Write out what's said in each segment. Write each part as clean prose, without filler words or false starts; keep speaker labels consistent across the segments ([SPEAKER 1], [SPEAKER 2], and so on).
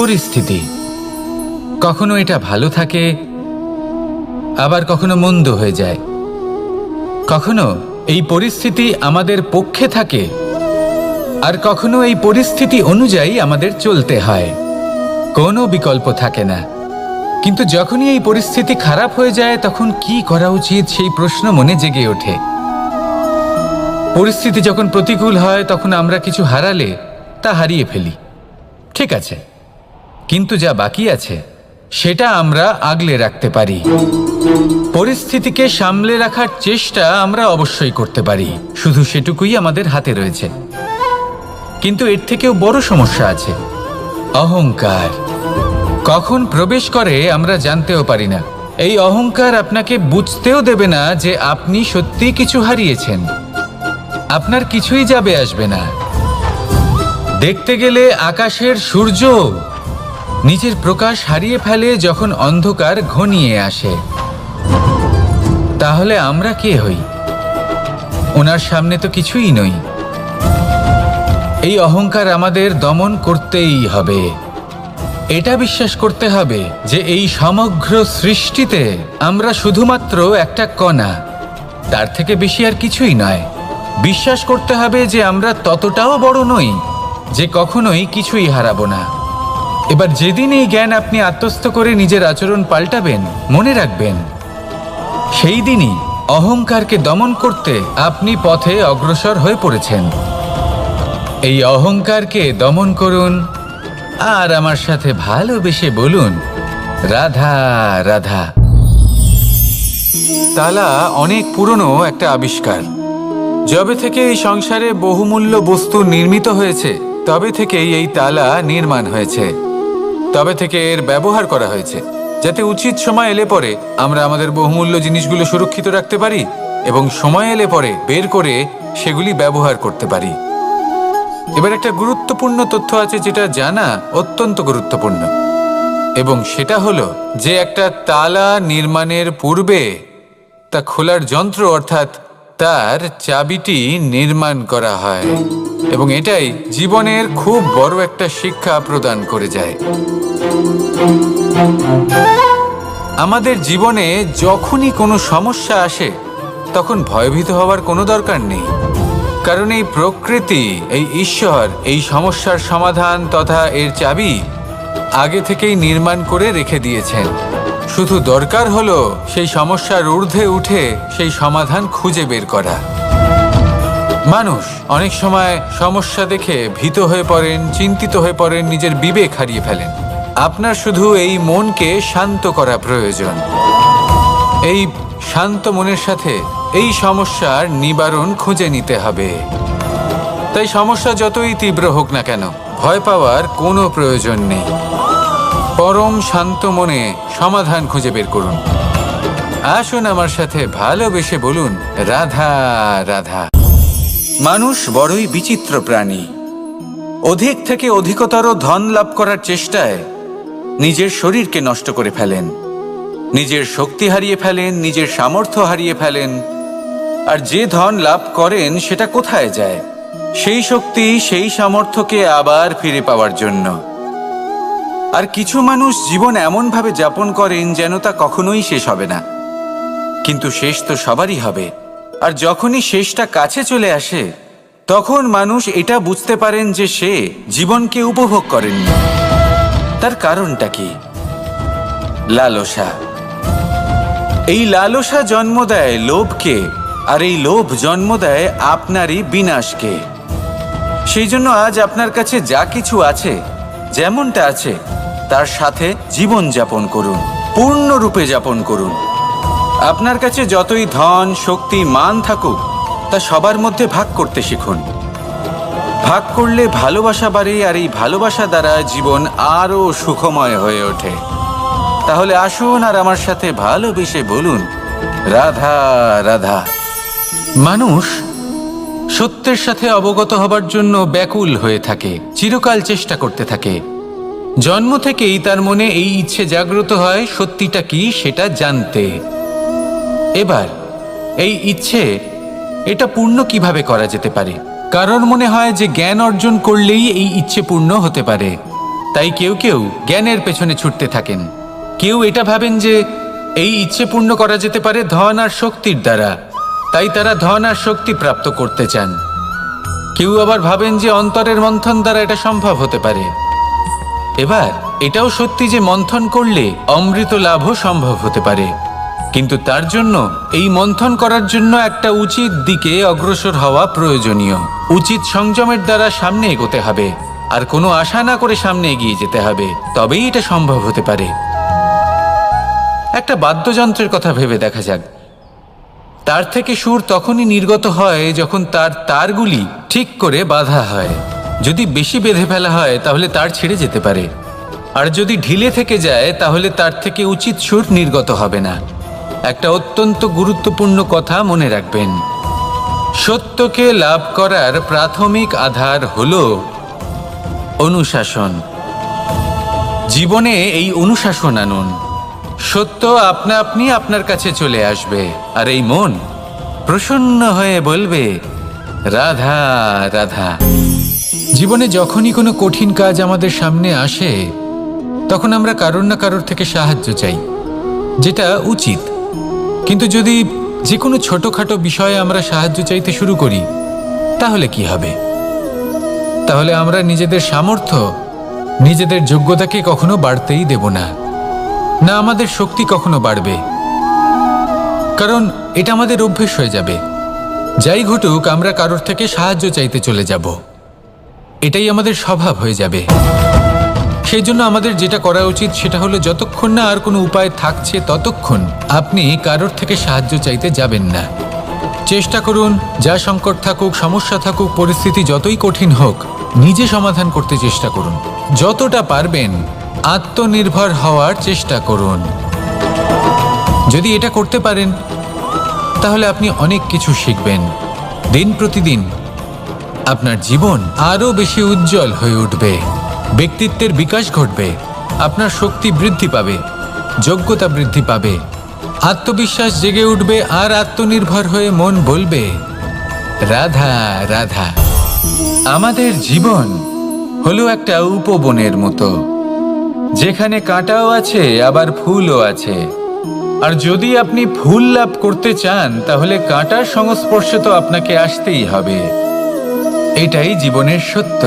[SPEAKER 1] পরিস্থিতি। কখনো এটা ভালো থাকে, আবার কখনো মন্দ হয়ে যায়। কখনো এই পরিস্থিতি আমাদের পক্ষে থাকে, আর কখনো এই পরিস্থিতি অনুযায়ী আমাদের চলতে হয়। কোনো বিকল্প থাকে না। কিন্তু যখনই এই পরিস্থিতি খারাপ হয়ে যায়, তখন কি করা উচিত সেই প্রশ্ন মনে জেগে ওঠে। পরিস্থিতি যখন প্রতিকূল হয়, তখন আমরা কিছু হারালে তা হারিয়ে ফেলি, ঠিক আছে, কিন্তু যা বাকি আছে সেটা আমরা আগলে রাখতে পারি। পরিস্থিতিকে সামলে রাখার চেষ্টা আমরা অবশ্যই করতে পারি, শুধু সেটুকুই আমাদের হাতে রয়েছে। কিন্তু এর থেকেও বড় সমস্যা আছে, অহংকার। কখন প্রবেশ করে আমরা জানতেও পারি না। এই অহংকার আপনাকে বুঝতেও দেবে না যে আপনি সত্যি কিছু হারিয়েছেন। আপনার কিছুই যাবে আসবে না। দেখতে গেলে আকাশের সূর্য নিজের প্রকাশ হারিয়ে ফেলে যখন অন্ধকার ঘনিয়ে আসে। তাহলে আমরা কে হই? ওনার সামনে তো কিছুই নই। এই অহংকার আমাদের দমন করতেই হবে। এটা বিশ্বাস করতে হবে যে এই সমগ্র সৃষ্টিতে আমরা শুধুমাত্র একটা কণা, তার থেকে বেশি আর কিছুই নয়। বিশ্বাস করতে হবে যে আমরা ততটাও বড় নই যে কখনোই কিছুই হারাবো না। এবার যেদিন এই জ্ঞান আপনি আত্মস্থ করে নিজের আচরণ পাল্টাবেন, মনে রাখবেন সেই দিনই অহংকারকে দমন করতে আপনি পথে অগ্রসর হয়ে পড়েছেন। এই অহংকারকে দমন করুন আর আমার সাথে ভালোবেসে বলুন, রাধা রাধা। তালা অনেক পুরনো একটা আবিষ্কার। যবে থেকে এই সংসারে বহুমূল্য বস্তু নির্মিত হয়েছে, তবে থেকেই এই তালা নির্মাণ হয়েছে। তবে থেকে এর ব্যবহার করা হয়েছে, যাতে উচিত সময় এলে পরে আমরা আমাদের বহুমূল্য জিনিসগুলো সুরক্ষিত রাখতে পারি এবং সময় এলে পরে বের করে সেগুলি ব্যবহার করতে পারি। এবার একটা গুরুত্বপূর্ণ তথ্য আছে যেটা জানা অত্যন্ত গুরুত্বপূর্ণ, এবং সেটা হলো যে একটা তালা নির্মাণের পূর্বে তা খোলার যন্ত্র অর্থাৎ তার চাবিটি নির্মাণ করা হয়, এবং এটাই জীবনের খুব বড় একটা শিক্ষা প্রদান করে যায়। আমাদের জীবনে যখনই কোনো সমস্যা আসে, তখন ভয়ভীত হওয়ার কোনো দরকার নেই, কারণ এই প্রকৃতি, এই ঈশ্বর এই সমস্যার সমাধান তথা এর চাবি আগে থেকেই নির্মাণ করে রেখে দিয়েছেন। শুধু দরকার হলো সেই সমস্যার ঊর্ধ্বে উঠে সেই সমাধান খুঁজে বের করা। মানুষ অনেক সময় সমস্যা দেখে ভীত হয়ে পড়েন, চিন্তিত হয়ে পড়েন, নিজের বিবেক হারিয়ে ফেলেন। আপনার শুধু এই মনকে শান্ত করা প্রয়োজন। এই শান্ত মনের সাথে এই সমস্যার নিবারণ খুঁজে নিতে হবে। তাই সমস্যা যতই তীব্র হোক না কেন, ভয় পাওয়ার কোনো প্রয়োজন নেই। পরম শান্ত মনে সমাধান খুঁজে বের করুন। আসুন আমার সাথে ভালোবেসে বলুন, রাধা রাধা। মানুষ বড়ই বিচিত্র প্রাণী। অধিক থেকে অধিকতর ধন লাভ করার চেষ্টায় নিজের শরীরকে নষ্ট করে ফেলেন, নিজের শক্তি হারিয়ে ফেলেন, নিজের সামর্থ্য হারিয়ে ফেলেন। আর যে ধন লাভ করেন সেটা কোথায় যায়? সেই শক্তি, সেই সামর্থ্যকে আবার ফিরে পাওয়ার জন্য। আর কিছু মানুষ জীবন এমনভাবে যাপন করেন যেন তা কখনোই শেষ হবে না, কিন্তু শেষ তো সবারই হবে। আর যখনই শেষটা কাছে চলে আসে, তখন মানুষ এটা বুঝতে পারেন যে সে জীবনকে উপভোগ করেননি। তার কারণটা কি? লালসা। এই লালসা জন্ম দেয় লোভকে, আর এই লোভ জন্ম দেয় আপনারই বিনাশকে। সেই জন্য আজ আপনার কাছে যা কিছু আছে, যেমনটা আছে তার সাথে জীবন যাপন করুন, পূর্ণরূপে যাপন করুন। আপনার কাছে যতই ধন, শক্তি, মান থাকুক, তা সবার মধ্যে ভাগ করতে শিখুন। ভাগ করলে ভালোবাসা বাড়ে, আর এই ভালোবাসা দ্বারা জীবন আরও সুখময় হয়ে ওঠে। তাহলে আসুন আর আমার সাথে ভালোবেসে বলুন, রাধা রাধা। মানুষ সত্যের সাথে অবগত হবার জন্য ব্যাকুল হয়ে থাকে, চিরকাল চেষ্টা করতে থাকে। জন্ম থেকেই তার মনে এই ইচ্ছে জাগ্রত হয় সত্যিটা কি সেটা জানতে। এবার এই ইচ্ছে, এটা পূর্ণ কিভাবে করা যেতে পারে? কারণ মনে হয় যে জ্ঞান অর্জন করলেই এই ইচ্ছে পূর্ণ হতে পারে। তাই কেউ কেউ জ্ঞানের পেছনে ছুটতে থাকেন। কেউ এটা ভাবেন যে এই ইচ্ছে পূর্ণ করা যেতে পারে ধন আর শক্তির দ্বারা, তাই তারা ধন আর শক্তি প্রাপ্ত করতে চান। কেউ আবার ভাবেন যে অন্তরের মন্থন দ্বারা এটা সম্ভব হতে পারে। এবার এটাও সত্যি যে মন্থন করলে অমৃত লাভও সম্ভব হতে পারে, কিন্তু তার জন্য এই মন্থন করার জন্য একটা উচিত দিকে অগ্রসর হওয়া প্রয়োজনীয়। উচিত সংযমের দ্বারা সামনে এগোতে হবে, আর কোনো আশা না করে সামনে এগিয়ে যেতে হবে, তবেই এটা সম্ভব হতে পারে। একটা বাদ্যযন্ত্রের কথা ভেবে দেখা যাক। তার থেকে সুর তখনই নির্গত হয় যখন তার তারগুলি ঠিক করে বাঁধা হয়। যদি বেশি বেঁধে ফেলা হয় তাহলে তার ছিঁড়ে যেতে পারে, আর যদি ঢিলে থেকে যায় তাহলে তার থেকে উচিত সুর নির্গত হবে না। একটা অত্যন্ত গুরুত্বপূর্ণ কথা মনে রাখবেন, সত্যকে লাভ করার প্রাথমিক আধার হল অনুশাসন। জীবনে এই অনুশাসন আনুন, সত্য আপনা আপনি আপনার কাছে চলে আসবে, আর এই মন প্রসন্ন হয়ে বলবে রাধা রাধা। জীবনে যখনই কোনো কঠিন কাজ আমাদের সামনে আসে তখন আমরা কারোর না কারোর থেকে সাহায্য চাই, যেটা উচিত। কিন্তু যদি যে কোনো ছোটখাটো বিষয়ে আমরা সাহায্য চাইতে শুরু করি তাহলে কি হবে? তাহলে আমরা নিজেদের সামর্থ্য, নিজেদের যোগ্যতাকে কখনো বাড়তেই দেব না, না আমাদের শক্তি কখনো বাড়বে, কারণ এটা আমাদের অভ্যেস হয়ে যাবে। যাই ঘটুক আমরা কারোর থেকে সাহায্য চাইতে চলে যাব, এটাই আমাদের স্বভাব হয়ে যাবে। সেই জন্য আমাদের যেটা করা উচিত সেটা হলো যতক্ষণ না আর কোনো উপায় থাকছে ততক্ষণ আপনি কারোর থেকে সাহায্য চাইতে যাবেন না। চেষ্টা করুন, যা সংকট থাকুক, সমস্যা থাকুক, পরিস্থিতি যতই কঠিন হোক, নিজে সমাধান করতে চেষ্টা করুন। যতটা পারবেন আত্মনির্ভর হওয়ার চেষ্টা করুন। যদি এটা করতে পারেন তাহলে আপনি অনেক কিছু শিখবেন। দিন প্রতিদিন আপনার জীবন আরও বেশি উজ্জ্বল হয়ে উঠবে, ব্যক্তিত্বের বিকাশ ঘটবে, আপনার শক্তি বৃদ্ধি পাবে, যোগ্যতা বৃদ্ধি পাবে, আত্মবিশ্বাস জেগে উঠবে, আর আত্মনির্ভর হয়ে মন বলবে রাধা রাধা। আমাদের জীবন হলো একটা উপবনের মতো, যেখানে কাঁটাও আছে আবার ফুলও আছে। আর যদি আপনি ফুল লাভ করতে চান তাহলে কাঁটার সংস্পর্শে তো আপনাকে আসতেই হবে। এটাই জীবনের সত্য।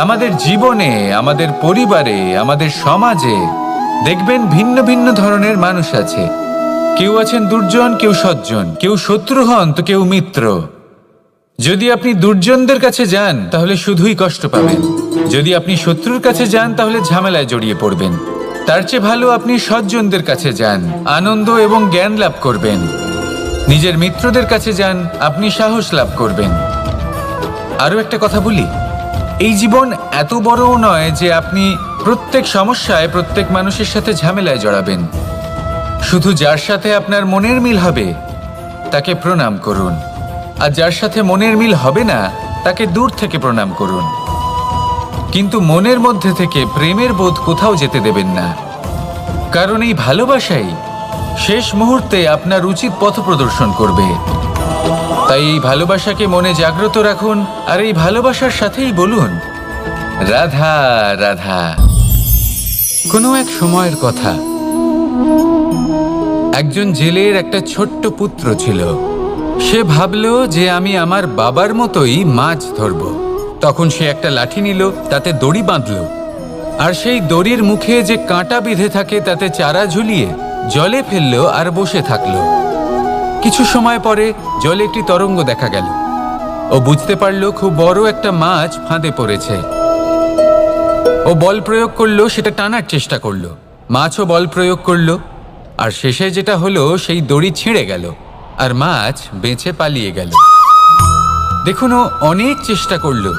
[SPEAKER 1] আমাদের জীবনে, আমাদের পরিবারে, আমাদের সমাজে দেখবেন ভিন্ন ভিন্ন ধরনের মানুষ আছে। কেউ আছেন দুর্জন, কেউ সজ্জন, কেউ শত্রু হন তো কেউ মিত্র। যদি আপনি দুর্জনদের কাছে যান তাহলে শুধুই কষ্ট পাবেন, যদি আপনি শত্রুর কাছে যান তাহলে ঝামেলায় জড়িয়ে পড়বেন। তার চেয়ে ভালো আপনি সজ্জনদের কাছে যান, আনন্দ এবং জ্ঞান লাভ করবেন। নিজের মিত্রদের কাছে যান, আপনি সাহস লাভ করবেন। আরও একটা কথা বলি, এই জীবন এত বড়ও নয় যে আপনি প্রত্যেক সমস্যায় প্রত্যেক মানুষের সাথে ঝামেলায় জড়াবেন। শুধু যার সাথে আপনার মনের মিল হবে তাকে প্রণাম করুন, আর যার সাথে মনের মিল হবে না তাকে দূর থেকে প্রণাম করুন। কিন্তু মনের মধ্যে থেকে প্রেমের বোধ কোথাও যেতে দেবেন না, কারণ এই ভালোবাসাই শেষ মুহূর্তে আপনার উচিত পথ প্রদর্শন করবে। তাই এই ভালোবাসাকে মনে জাগ্রত রাখুন, আর এই ভালোবাসার সাথেই বলুন রাধা রাধা। কোনো এক সময়ের কথা, একজন জেলের একটা ছোট্ট পুত্র ছিল। সে ভাবল যে আমি আমার বাবার মতোই মাছ ধরব। তখন সে একটা লাঠি নিল, তাতে দড়ি বাঁধল, আর সেই দড়ির মুখে যে কাঁটা বিঁধে থাকে তাতে চারা ঝুলিয়ে জলে ফেলল আর বসে থাকল। কিছু সময় পরে জলে একটি তরঙ্গ দেখা গেল। ও বুঝতে পারল খুব বড় একটা মাছ ফাঁদে পড়েছে। ও বল প্রয়োগ করলো, সেটা টানার চেষ্টা করলো, মাছও বল প্রয়োগ করলো, আর শেষে যেটা হলো সেই দড়ি ছিঁড়ে গেল আর মাছ বেঁচে পালিয়ে গেল। দেখুন, ও অনেক চেষ্টা করলো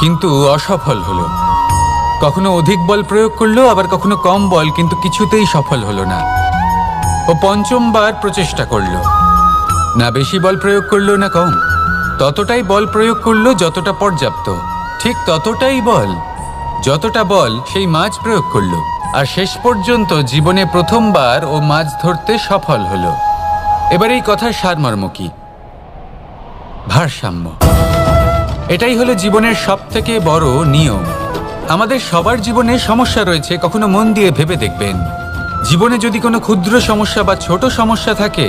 [SPEAKER 1] কিন্তু অসফল হলো। কখনো অধিক বল প্রয়োগ করলো, আবার কখনো কম বল, কিন্তু কিছুতেই সফল হলো না। ও পঞ্চমবার প্রচেষ্টা করলো, না বেশি বল প্রয়োগ করলো না কম, ততটাই বল প্রয়োগ করলো যতটা পর্যাপ্ত, ঠিক ততটাই বল, যতটা বল সেই মাছ প্রয়োগ করলো, আর শেষ পর্যন্ত জীবনে প্রথমবার ও মাছ ধরতে সফল হলো। এবার এই কথার সারমর্ম কি? ভারসাম্য। এটাই হলো জীবনের সবথেকে বড় নিয়ম। আমাদের সবার জীবনে সমস্যা রয়েছে, কখনো মন দিয়ে ভেবে দেখবেন। জীবনে যদি কোনো ক্ষুদ্র সমস্যা বা ছোট সমস্যা থাকে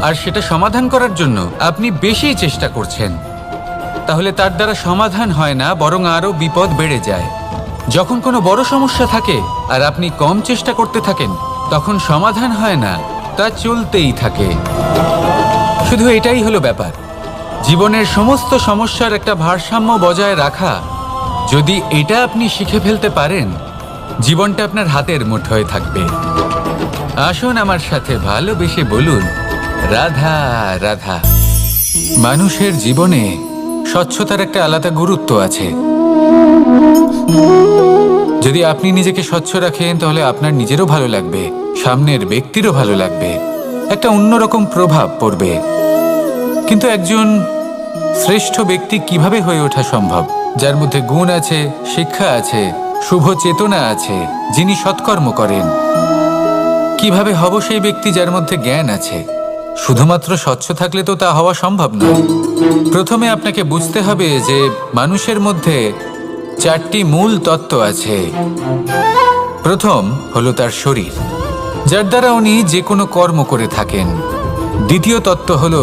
[SPEAKER 1] আর সেটা সমাধান করার জন্য আপনি বেশি চেষ্টা করছেন, তাহলে তার দ্বারা সমাধান হয় না, বরং আরও বিপদ বেড়ে যায়। যখন কোনো বড় সমস্যা থাকে আর আপনি কম চেষ্টা করতে থাকেন, তখন সমাধান হয় না, তা চলতেই থাকে। শুধু এটাই হলো ব্যাপার। জীবনের সমস্ত সমস্যার একটা ভারসাম্য বজায় রাখা, যদি এটা আপনি শিখে ফেলতে পারেন, জীবনটা আপনার হাতের মুঠোয় থাকবে। আসুন আমার সাথে ভালোবেসে বলুন, রাধা রাধা। মানুষের জীবনে স্বচ্ছতার একটা আলাদা গুরুত্ব আছে। যদি আপনি নিজেকে স্বচ্ছ রাখেন, তাহলে আপনার নিজেরও ভালো লাগবে, সামনের ব্যক্তিরও ভালো লাগবে, একটা অন্যরকম প্রভাব পড়বে। কিন্তু একজন শ্রেষ্ঠ ব্যক্তি কিভাবে হয়ে ওঠা সম্ভব? যার মধ্যে গুণ আছে, শিক্ষা আছে, শুভ চেতনা আছে, যিনি সৎকর্ম করেন। কিভাবে হব সেই ব্যক্তি যার মধ্যে জ্ঞান আছে? শুধুমাত্র স্বচ্ছ থাকলে তো তা হওয়া সম্ভব নয়। প্রথমে আপনাকে বুঝতে হবে যে মানুষের মধ্যে 4টি মূল তত্ত্ব আছে। প্রথম হলো তার শরীর, যার দ্বারা উনি যে কোনো কর্ম করে থাকেন। দ্বিতীয় তত্ত্ব হলো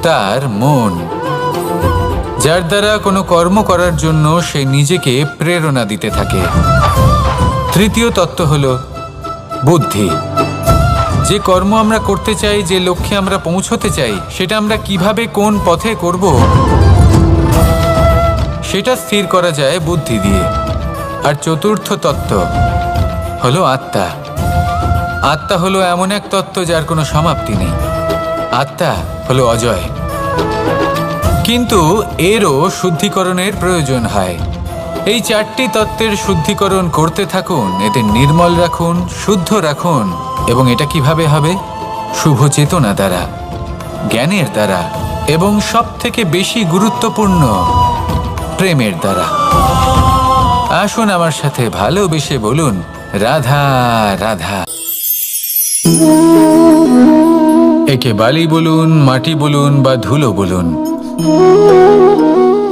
[SPEAKER 1] তার মন, যার দ্বারা কোনো কর্ম করার জন্য সে নিজেকে প্রেরণা দিতে থাকে। তৃতীয় তত্ত্ব হলো বুদ্ধি, যে কর্ম আমরা করতে চাই, যে লক্ষ্যে আমরা পৌঁছতে চাই, সেটা আমরা কিভাবে কোন পথে করব, সেটা স্থির করা যায় বুদ্ধি দিয়ে। আর চতুর্থ তত্ত্ব হলো আত্মা। আত্মা হলো এমন এক তত্ত্ব যার কোনো সমাপ্তি নেই। আত্মা হলো অজয়। কিন্তু এরও শুদ্ধিকরণের প্রয়োজন হয়। এই 4টি তত্ত্বের শুদ্ধিকরণ করতে থাকুন, এদের নির্মল রাখুন, শুদ্ধ রাখুন। এবং এটা কিভাবে হবে? শুভ চেতনা দ্বারা, জ্ঞানের দ্বারা, এবং সবথেকে বেশি গুরুত্বপূর্ণ প্রেমের দ্বারা। আসুন আমার সাথে ভালোবেসে বলুন, রাধা রাধা। একে বালি বলুন, মাটি বলুন বা ধুলো বলুন,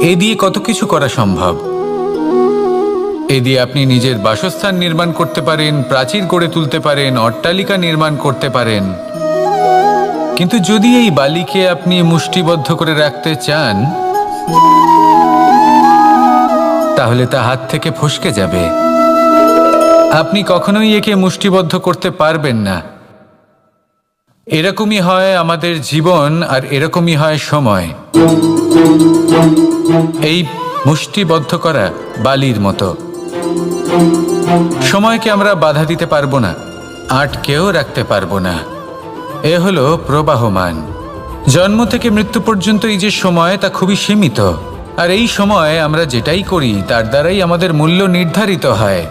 [SPEAKER 1] এ দিয়ে কত কিছু করা সম্ভব। এ দিয়ে আপনি নিজের বাসস্থান নির্মাণ করতে পারেন, প্রাচীর গড়ে তুলতে পারেন, অট্টালিকা নির্মাণ করতে পারেন। কিন্তু যদি এই বালিকে আপনি মুষ্টিবদ্ধ করে রাখতে চান, তাহলে তা হাত থেকে ফসকে যাবে। আপনি কখনোই একে মুষ্টিবদ্ধ করতে পারবেন না। এরকমই হয় আমাদের জীবন, আর এরকমই হয় সময়। এই মুষ্টিবদ্ধ করা বালির মতো। সময়কে আমরা বাধা দিতে পারবো না, আটকেও রাখতে পারবো না। এ হলো প্রবাহমান। জন্ম থেকে মৃত্যু পর্যন্ত এই যে সময়, তা খুবই সীমিত। আর এই সময় আমরা যেটাই করি তার দ্বারাই আমাদের মূল্য নির্ধারিত হয়।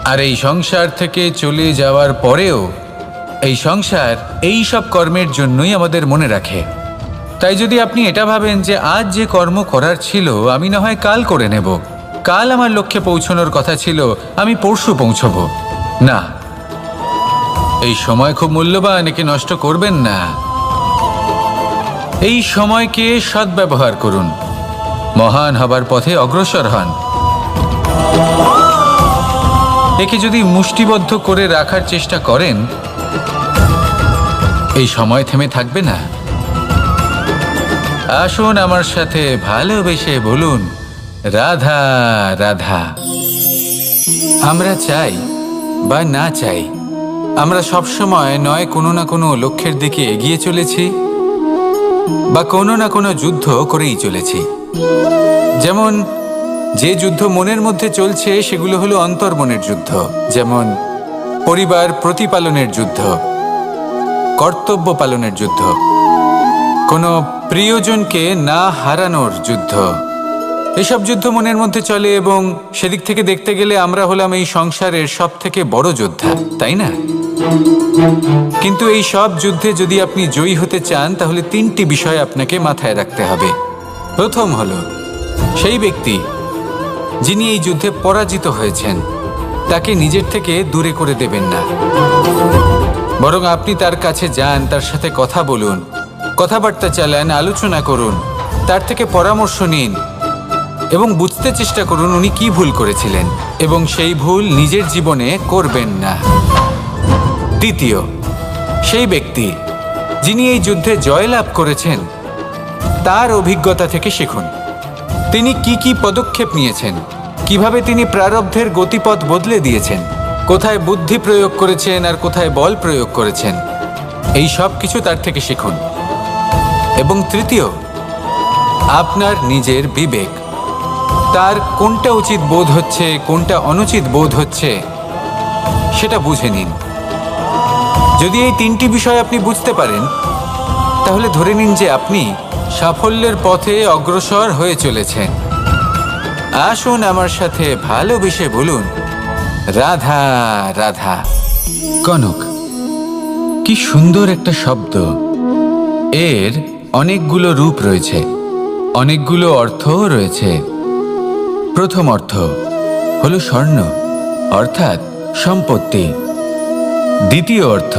[SPEAKER 1] আর এই সংসার থেকে চলে যাওয়ার পরেও এই সংসার এই সব কর্মের জন্যই আমাদের মনে রাখে। তাই যদি আপনি এটা ভাবেন যে আজ যে কর্ম করার ছিল আমি না হয় কাল করে নেব, কাল আমার লক্ষ্যে পৌঁছানোর কথা ছিল আমি পরশু পৌঁছবো, না, এই সময় খুব মূল্যবান, একে নষ্ট করবেন না। এই সময়কে সদ্ব্যবহার করুন, মহান হবার পথে অগ্রসর হন। একে যদি মুষ্টিবদ্ধ করে রাখার চেষ্টা করেন, এই সময় থেমে থাকবে না। আসুন আমার সাথে ভালোবেসে বলুন, রাধা রাধা। আমরা চাই বা না চাই, আমরা সবসময় নয় কোনো না কোনো লক্ষ্যের দিকে এগিয়ে চলেছি বা কোনো না কোনো যুদ্ধ করেই চলেছি। যেমন যে যুদ্ধ মনের মধ্যে চলছে সেগুলো হলো অন্তর্মনের যুদ্ধ। যেমন পরিবার প্রতিপালনের যুদ্ধ, কর্তব্য পালনের যুদ্ধ, কোনো প্রিয়জনকে না হারানোর যুদ্ধ। এসব যুদ্ধ মনের মধ্যে চলে এবং সেদিক থেকে দেখতে গেলে আমরা হলাম এই সংসারের সব থেকে বড় যোদ্ধা, তাই না? কিন্তু এই সব যুদ্ধে যদি আপনি জয়ী হতে চান, তাহলে 3টি বিষয় আপনাকে মাথায় রাখতে হবে। প্রথম হলো সেই ব্যক্তি যিনি এই যুদ্ধে পরাজিত হয়েছেন তাকে নিজের থেকে দূরে করে দেবেন না, বরং আপনি তার কাছে যান, তার সাথে কথা বলুন, কথাবার্তা চালান, আলোচনা করুন, তার থেকে পরামর্শ নিন এবং বুঝতে চেষ্টা করুন উনি কি ভুল করেছিলেন এবং সেই ভুল নিজের জীবনে করবেন না। দ্বিতীয়, সেই ব্যক্তি যিনি এই যুদ্ধে জয়লাভ করেছেন তার অভিজ্ঞতা থেকে শিখুন। তিনি কি কি পদক্ষেপ নিয়েছেন, কিভাবে তিনি প্রারব্ধের গতিপথ বদলে দিয়েছেন, কোথায় বুদ্ধি প্রয়োগ করেছেন আর কোথায় বল প্রয়োগ করেছেন, এই সব কিছু তার থেকে শিখুন। এবং তৃতীয়, আপনার নিজের বিবেক, তার কোনটা উচিত বোধ হচ্ছে কোনটা অনুচিত বোধ হচ্ছে সেটা বুঝে নিন। যদি এই তিনটি বিষয় আপনি বুঝতে পারেন তাহলে ধরে নিন যে আপনি সাফল্যের পথে অগ্রসর হয়ে চলেছেন। আসুন আমার সাথে ভালোবেসে বলুন, রাধা রাধা। কনক, কি সুন্দর একটা শব্দ। এর অনেকগুলো রূপ রয়েছে, অনেকগুলো অর্থও রয়েছে। প্রথম অর্থ হলো স্বর্ণ, অর্থাৎ সম্পত্তি। দ্বিতীয় অর্থ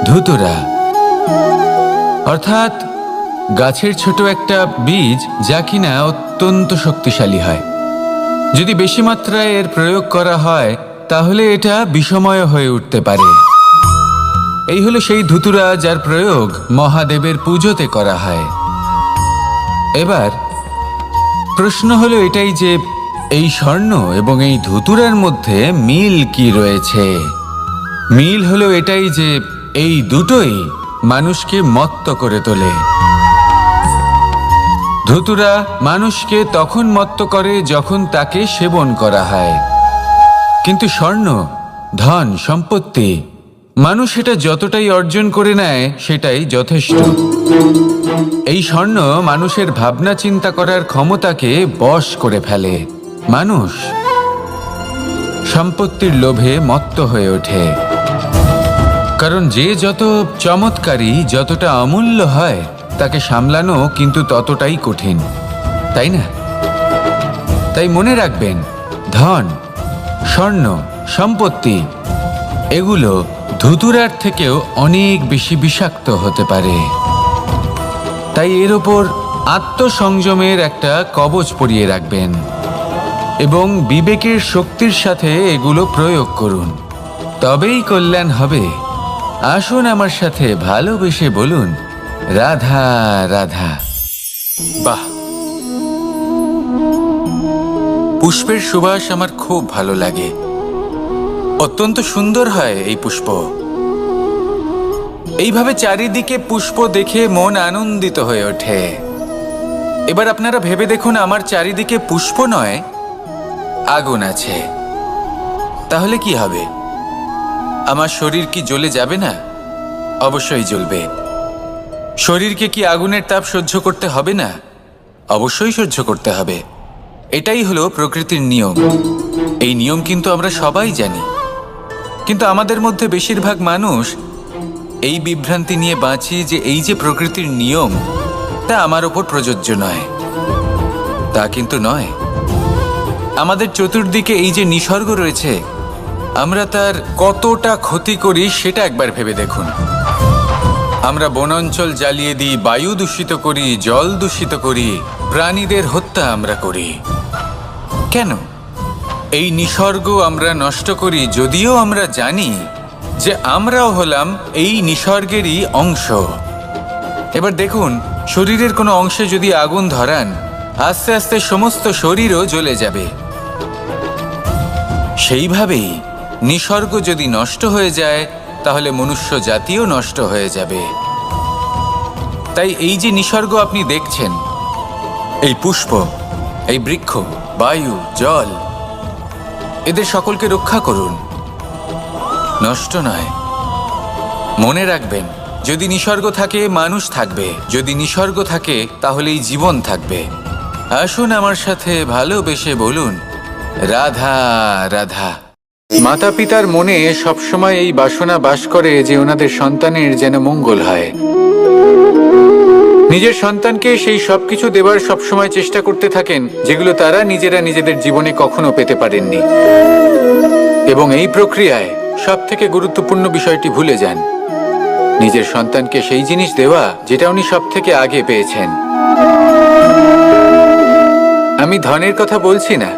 [SPEAKER 1] ধুতুরা, অর্থাৎ গাছের ছোট একটা বীজ যা কিনা অত্যন্ত শক্তিশালী হয়। যদি বেশি মাত্রায় এর প্রয়োগ করা হয় তাহলে এটা বিষময় হয়ে উঠতে পারে। এই হলো সেই ধুতুরা যার প্রয়োগ মহাদেবের পুজোতে করা হয়। এবার প্রশ্ন হলো এটাই যে এই স্বর্ণ এবং এই ধুতুরার মধ্যে মিল কি রয়েছে। মিল হলো এটাই যে এই দুটোই মানুষকে মত্ত করে তোলে। ধুতুরা মানুষকে তখন মত্ত করে যখন তাকে সেবন করা হয়, কিন্তু স্বর্ণ, ধন, সম্পত্তি, মানুষ এটা যতটাই অর্জন করে নেয় সেটাই যথেষ্ট। এই স্বর্ণ মানুষের ভাবনা চিন্তা করার ক্ষমতাকে বশ করে ফেলে। মানুষ সম্পত্তির লোভে মত্ত হয়ে ওঠে, কারণ যে যত চমৎকারী, যতটা অমূল্য হয় তাকে সামলানো কিন্তু ততটাই কঠিন, তাই না? তাই মনে রাখবেন, ধন, স্বর্ণ, সম্পত্তি এগুলো ধুতুরার থেকেও অনেক বেশি বিষাক্ত হতে পারে। তাই এর ওপর আত্মসংযমের একটা কবচ পরিয়ে রাখবেন এবং বিবেকের শক্তির সাথে এগুলো প্রয়োগ করুন, তবেই কল্যাণ হবে। আসুন আমার সাথে ভালোবেসে বলুন, রাধা রাধা। বাহ, পুষ্পের সুবাস আমার খুব ভালো লাগে। অত্যন্ত সুন্দর হয় এই পুষ্প। এইভাবে চারিদিকে পুষ্প দেখে মন আনন্দিত হয়ে ওঠে। এবার আপনারা ভেবে দেখুন, আমার চারিদিকে পুষ্প নয়, আগুন আছে। তাহলে কি হবে? আমার শরীর কি জ্বলে যাবে না? অবশ্যই জ্বলবে। শরীরকে কি আগুনের তাপ সহ্য করতে হবে না? অবশ্যই সহ্য করতে হবে। এটাই হলো প্রকৃতির নিয়ম। এই নিয়ম কিন্তু আমরা সবাই জানি, কিন্তু আমাদের মধ্যে বেশিরভাগ মানুষ এই বিভ্রান্তি নিয়ে বাঁচি যে এই যে প্রকৃতির নিয়ম তা আমার ওপর প্রযোজ্য নয়। তা কিন্তু নয়। আমাদের চতুর্দিকে এই যে নিসর্গ রয়েছে, আমরা তার কতটা ক্ষতি করি সেটা একবার ভেবে দেখুন। আমরা বনাঞ্চল জ্বালিয়ে দিই, বায়ু দূষিত করি, জল দূষিত করি, প্রাণীদের হত্যা আমরা করি। কেন? এই নিসর্গ আমরা নষ্ট করি, যদিও আমরা জানি যে আমরাও হলাম এই নিসর্গেরই অংশ। এবার দেখুন, শরীরের কোনো অংশে যদি আগুন ধরান, আস্তে আস্তে সমস্ত শরীরও জ্বলে যাবে। সেইভাবেই নিসর্গ যদি নষ্ট হয়ে যায় তাহলে মনুষ্য জাতিও নষ্ট হয়ে যাবে। তাই এই যে নিসর্গ আপনি দেখছেন, এই পুষ্প, এই বৃক্ষ, বায়ু, জল, এদের সকলকে রক্ষা করুন, নষ্ট নয়। মনে রাখবেন, যদি নিসর্গ থাকে মানুষ থাকবে, যদি নিসর্গ থাকে তাহলেই জীবন থাকবে। আসুন আমার সাথে ভালোবেসে বলুন, রাধা রাধা। মাতা পিতার মনে সবসময় এই বাসনা বাস করে যে ওনাদের সন্তানের যেন মঙ্গল হয়। নিজের সন্তানকে সেই সবকিছু দেবার সবসময় চেষ্টা করতে থাকেন যেগুলো তারা নিজেরা নিজেদের জীবনে কখনো পেতে পারেননি। এবং এই প্রক্রিয়ায় সব থেকে গুরুত্বপূর্ণ বিষয়টি ভুলে যান, নিজের সন্তানকে সেই জিনিস দেওয়া যেটা উনি সব থেকে আগে পেয়েছেন। আমি ধনের কথা বলছি না,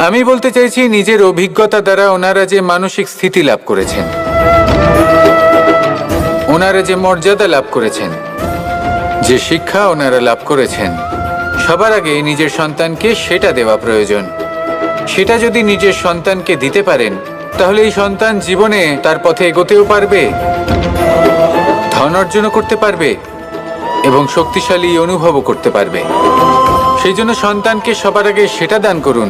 [SPEAKER 1] আমি বলতে চাইছি নিজের অভিজ্ঞতা দ্বারা ওনারা যে মানসিক স্থিতি লাভ করেছেন, ওনারা যে মর্যাদা লাভ করেছেন, যে শিক্ষা ওনারা লাভ করেছেন, সবার আগে নিজের সন্তানকে সেটা দেওয়া প্রয়োজন। সেটা যদি নিজের সন্তানকে দিতে পারেন, তাহলে এই সন্তান জীবনে তার পথে এগোতেও পারবে, ধন অর্জনও করতে পারবে এবং শক্তিশালী অনুভবও করতে পারবে। সেই জন্য সন্তানকে সবার আগে সেটা দান করুন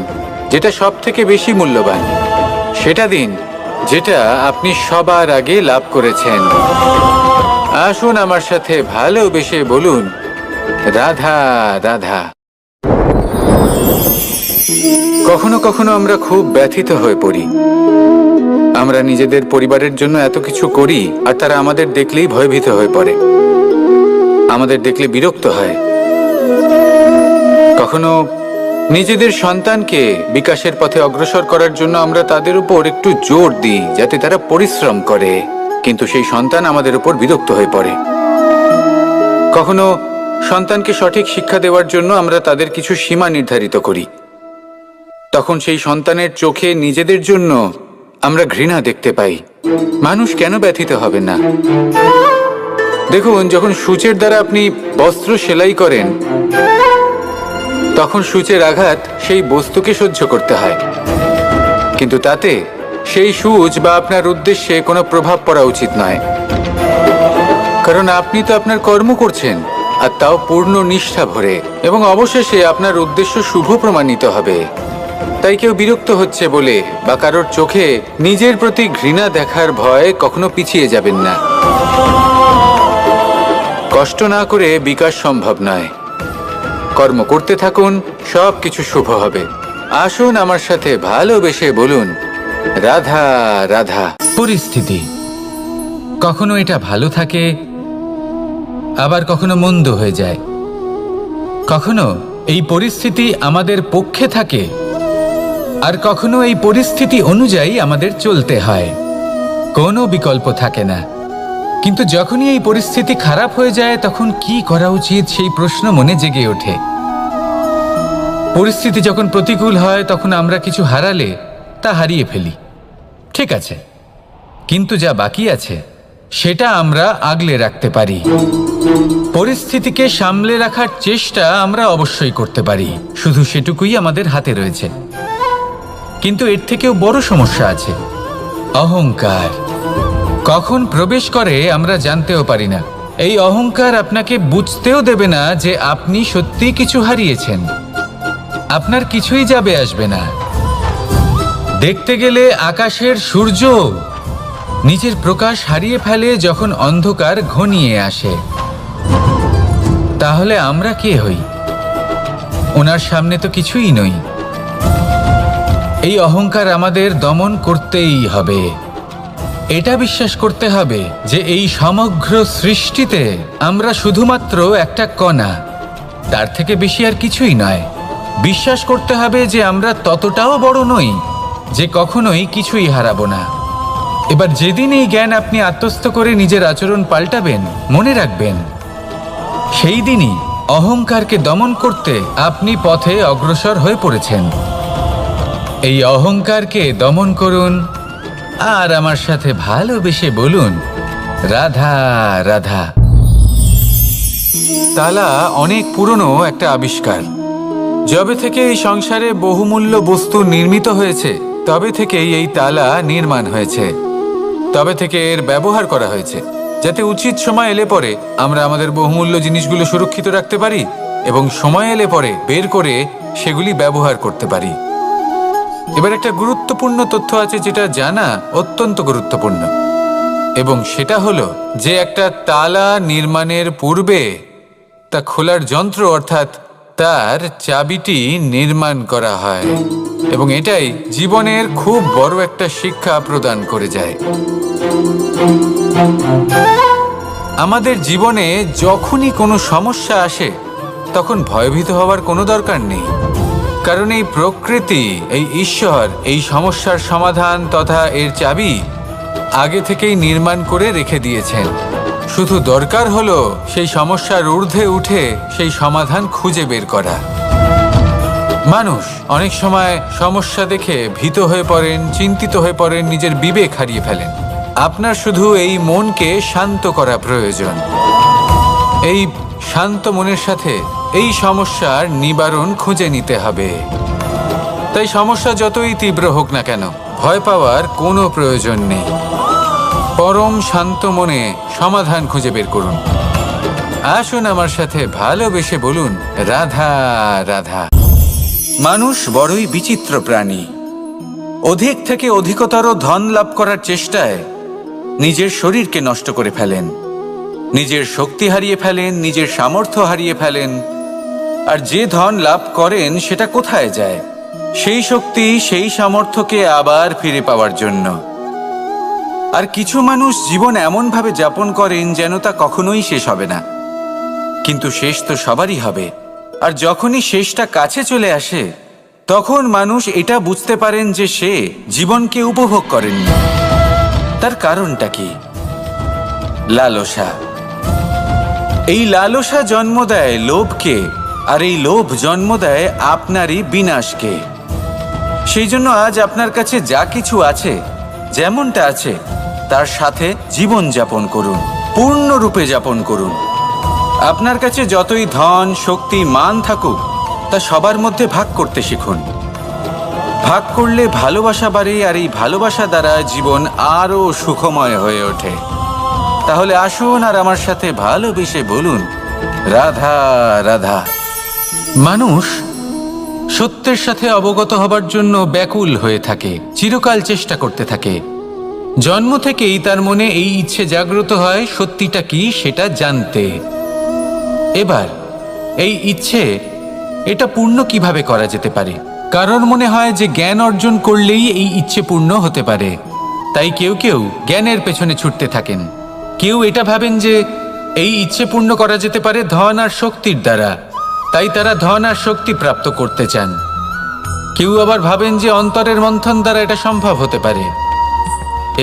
[SPEAKER 1] যেটা সব থেকে বেশি মূল্যবান। সেটা দিন যেটা আপনি সবার আগে লাভ করেছেন। আসুন আমার সাথে ভালোবেসে বলুন, রাধা রাধা। কখনো কখনো আমরা খুব ব্যথিত হয়ে পড়ি। আমরা নিজেদের পরিবারের জন্য এত কিছু করি আর তারা আমাদের দেখলেই ভয়ভীত হয়ে পড়ে, আমাদের দেখলে বিরক্ত হয়। কখনো নিজেদের সন্তানকে বিকাশের পথে অগ্রসর করার জন্য আমরা তাদের উপর একটু জোর দিই যাতে তারা পরিশ্রম করে, কিন্তু সেই সন্তান আমাদের উপর বিরক্ত হয়ে পড়ে। কখনো সন্তানকে সঠিক শিক্ষা দেওয়ার জন্য আমরা তাদের কিছু সীমা নির্ধারিত করি, তখন সেই সন্তানের চোখে নিজেদের জন্য আমরা ঘৃণা দেখতে পাই। মানুষ কেন ব্যথিত হবে না? দেখুন, যখন সূচের দ্বারা আপনি বস্ত্র সেলাই করেন, তখন সূচের আঘাত সেই বস্তুকে সহ্য করতে হয়, কিন্তু তাতে সেই সূচ বা আপনার উদ্দেশ্যে কোনো প্রভাব পড়া উচিত নয়, কারণ আপনি তো আপনার কর্ম করছেন, আর তাও পূর্ণ নিষ্ঠা ভরে, এবং অবশেষে আপনার উদ্দেশ্য শুভ প্রমাণিত হবে। তাই কেউ বিরক্ত হচ্ছে বলে বা কারোর চোখে নিজের প্রতি ঘৃণা দেখার ভয় কখনো পিছিয়ে যাবেন না। কষ্ট না করে বিকাশ সম্ভব নয়। কর্ম করতে থাকুন, সব কিছু শুভ হবে। আসুন আমার সাথে ভালোবেসে বলুন, রাধা রাধা। পরিস্থিতি কখনো এটা ভালো থাকে, আবার কখনো মন্দ হয়ে যায়। কখনো এই পরিস্থিতি আমাদের পক্ষে থাকে, আর কখনো এই পরিস্থিতি অনুযায়ী আমাদের চলতে হয়। কোনো বিকল্প থাকে না। কিন্তু যখনই এই পরিস্থিতি খারাপ হয়ে যায়, তখন কি করা উচিত সেই প্রশ্ন মনে জেগে ওঠে। পরিস্থিতি যখন প্রতিকূল হয়, তখন আমরা কিছু হারালে তা হারিয়ে ফেলি, ঠিক আছে, কিন্তু যা বাকি আছে সেটা আমরা আগলে রাখতে পারি। পরিস্থিতিকে সামলে রাখার চেষ্টা আমরা অবশ্যই করতে পারি, শুধু সেটুকুই আমাদের হাতে রয়েছে। কিন্তু এর থেকেও বড় সমস্যা আছে, অহংকার। কখন প্রবেশ করে আমরা জানতেও পারি না। এই অহংকার আপনাকে বুঝতেও দেবে না যে আপনি সত্যি কিছু হারিয়েছেন। আপনার কিছুই যাবে আসবে না। দেখতে গেলে আকাশের সূর্য নিজের প্রকাশ হারিয়ে ফেলে যখন অন্ধকার ঘনিয়ে আসে। তাহলে আমরা কে হই? ওনার সামনে তো কিছুই নই। এই অহংকার আমাদের দমন করতেই হবে। এটা বিশ্বাস করতে হবে যে এই সমগ্র সৃষ্টিতে আমরা শুধুমাত্র একটা কণা, তার থেকে বেশি আর কিছুই নয়। বিশ্বাস করতে হবে যে আমরা ততটাও বড় নই যে কখনোই কিছুই হারাবো না। এবার যেদিন এই জ্ঞান আপনি আত্মস্থ করে নিজের আচরণ পাল্টাবেন, মনে রাখবেন সেই দিনই অহংকারকে দমন করতে আপনি পথে অগ্রসর হয়ে পড়েছেন। এই অহংকারকে দমন করুন আর আমার সাথে ভালোবেসে বলুন, রাধা রাধা। তালা অনেক পুরনো একটা আবিষ্কার। যবে থেকে এই সংসারে বহুমূল্য বস্তু নির্মিত হয়েছে, তবে থেকেই এই তালা নির্মাণ হয়েছে। তবে থেকে এর ব্যবহার করা হয়েছে, যাতে উচিত সময় এলে পরে আমরা আমাদের বহুমূল্য জিনিসগুলো সুরক্ষিত রাখতে পারি এবং সময় এলে পরে বের করে সেগুলি ব্যবহার করতে পারি। এবার একটা গুরুত্বপূর্ণ তথ্য আছে যেটা জানা অত্যন্ত গুরুত্বপূর্ণ, এবং সেটা হলো যে একটা তালা নির্মাণের পূর্বে তা খোলার যন্ত্র অর্থাৎ তার চাবিটি নির্মাণ করা হয়, এবং এটাই জীবনের খুব বড় একটা শিক্ষা প্রদান করে যায়। আমাদের জীবনে যখনই কোনো সমস্যা আসে, তখন ভয়ভীত হওয়ার কোনো দরকার নেই, কারণ এই প্রকৃতি, এই ঈশ্বর এই সমস্যার সমাধান তথা এর চাবি আগে থেকেই নির্মাণ করে রেখে দিয়েছেন। শুধু দরকার হলো সেই সমস্যার ঊর্ধ্বে উঠে সেই সমাধান খুঁজে বের করা। মানুষ অনেক সময় সমস্যা দেখে ভীত হয়ে পড়েন, চিন্তিত হয়ে পড়েন, নিজের বিবেক হারিয়ে ফেলেন। আপনার শুধু এই মনকে শান্ত করা প্রয়োজন। এই শান্ত মনের সাথে এই সমস্যার নিবারণ খুঁজে নিতে হবে। তাই সমস্যা যতই তীব্র হোক না কেন, ভয় পাওয়ার কোনো প্রয়োজন নেই। পরম শান্ত মনে সমাধান খুঁজে বের করুন। আসুন আমার সাথে ভালোবেসে বলুন, রাধা রাধা। মানুষ বড়ই বিচিত্র প্রাণী। অধিক থেকে অধিকতর ধন লাভ করার চেষ্টায় নিজের শরীরকে নষ্ট করে ফেলেন, নিজের শক্তি হারিয়ে ফেলেন, নিজের সামর্থ্য হারিয়ে ফেলেন। আর যে ধন লাভ করেন সেটা কোথায় যায়? সেই শক্তি, সেই সামর্থ্যকে আবার ফিরে পাওয়ার জন্য। আর কিছু মানুষ জীবন এমনভাবে যাপন করেন যেন তা কখনোই শেষ হবে না। কিন্তু শেষ তো সবারই হবে। আর যখনই শেষটা কাছে চলে আসে, তখন মানুষ এটা বুঝতে পারেন যে সে জীবনকে উপভোগ করেননি। তার কারণটা কি? লালসা। এই লালসা জন্ম দেয় লোভকে, আর এই লোভ জন্ম দেয় আপনারই বিনাশকে। সেই জন্য আজ আপনার কাছে যা কিছু আছে, যেমনটা আছে, তার সাথে জীবন যাপন করুন, পূর্ণরূপে যাপন করুন। আপনার কাছে যতই ধন, শক্তি, মান থাকুক, তা সবার মধ্যে ভাগ করতে শিখুন। ভাগ করলে ভালোবাসা বাড়ে, আর এই ভালোবাসা দ্বারা জীবন আরও সুখময় হয়ে ওঠে। তাহলে আসুন আর আমার সাথে ভালোবেসে বলুন, রাধা রাধা। মানুষ সত্যের সাথে অবগত হবার জন্য ব্যাকুল হয়ে থাকে, চিরকাল চেষ্টা করতে থাকে। জন্ম থেকেই তার মনে এই ইচ্ছে জাগ্রত হয় সত্যিটা কি সেটা জানতে। এবার এই ইচ্ছে, এটা পূর্ণ কিভাবে করা যেতে পারে? কারোর মনে হয় যে জ্ঞান অর্জন করলেই এই ইচ্ছে পূর্ণ হতে পারে। তাই কেউ কেউ জ্ঞানের পেছনে ছুটতে থাকেন। কেউ এটা ভাবেন যে এই ইচ্ছে পূর্ণ করা যেতে পারে ধন আর শক্তির দ্বারা, তাই তারা ধন আর শক্তি প্রাপ্ত করতে চান। কেউ আবার ভাবেন যে অন্তরের মন্থন দ্বারা এটা সম্ভব হতে পারে।